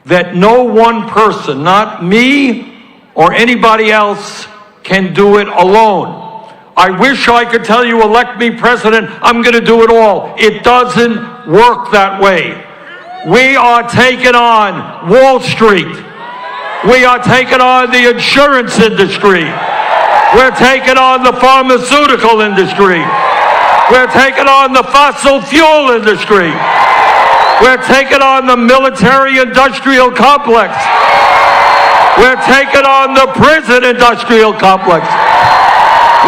that no one person, not me or anybody else, can do it alone. I wish I could tell you, elect me president, I'm going to do it all. It doesn't work that way. We are taking on Wall Street. We are taking on the insurance industry. We're taking on the pharmaceutical industry. We're taking on the fossil fuel industry. We're taking on the military-industrial complex. We're taking on the prison-industrial complex.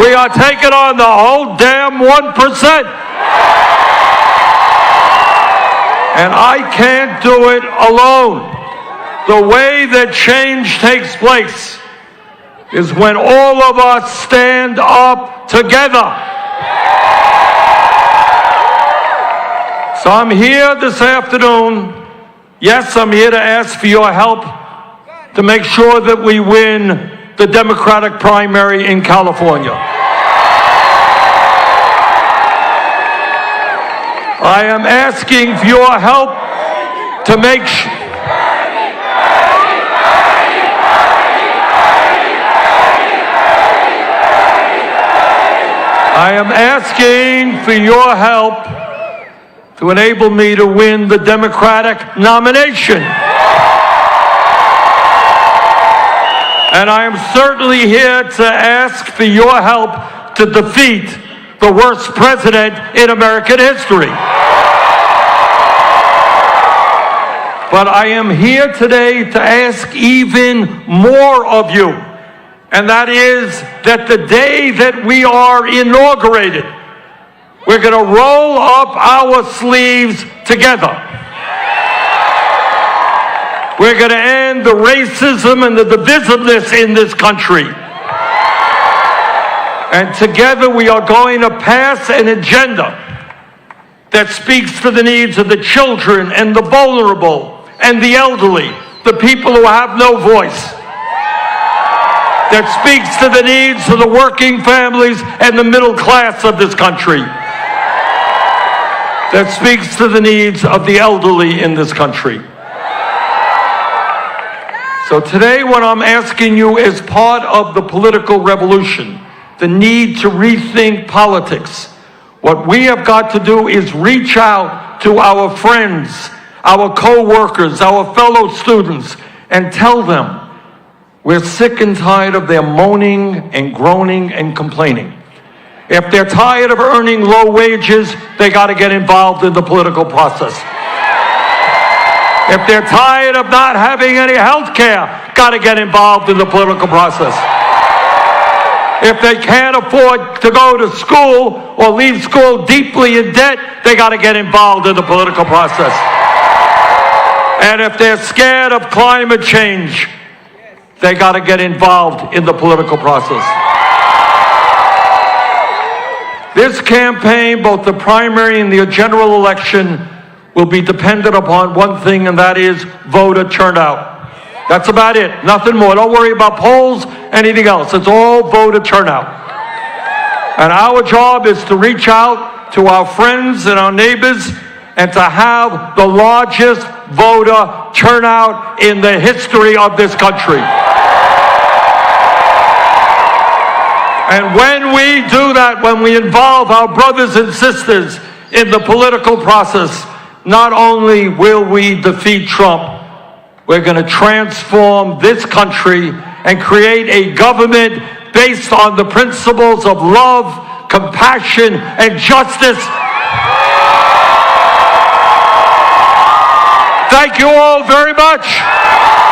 We are taking on the whole damn 1%. And I can't do it alone. The way that change takes place is when all of us stand up together. So I'm here this afternoon. Yes, I'm here to ask for your help to make sure that we win the Democratic primary in California. I am asking for your help to make sure. I am asking for your help to enable me to win the Democratic nomination. And I am certainly here to ask for your help to defeat the worst president in American history. But I am here today to ask even more of you. And that is that the day that we are inaugurated, we're going to roll up our sleeves together. We're going to end the racism and the divisiveness in this country. And together we are going to pass an agenda that speaks to the needs of the children and the vulnerable and the elderly, the people who have no voice. That speaks to the needs of the working families and the middle class of this country. That speaks to the needs of the elderly in this country. So today what I'm asking you is part of the political revolution, the need to rethink politics. What we have got to do is reach out to our friends, our co-workers, our fellow students, and tell them we're sick and tired of their moaning and groaning and complaining. If they're tired of earning low wages, they got to get involved in the political process. If they're tired of not having any health care, got to get involved in the political process. If they can't afford to go to school or leave school deeply in debt, they got to get involved in the political process. And if they're scared of climate change, they got to get involved in the political process. This campaign, both the primary and the general election, will be dependent upon one thing, and that is voter turnout. That's about it, nothing more. Don't worry about polls, anything else. It's all voter turnout. And our job is to reach out to our friends and our neighbors and to have the largest voter turnout in the history of this country. And when we do that, when we involve our brothers and sisters in the political process, not only will we defeat Trump, we're going to transform this country and create a government based on the principles of love, compassion, and justice. Thank you all very much.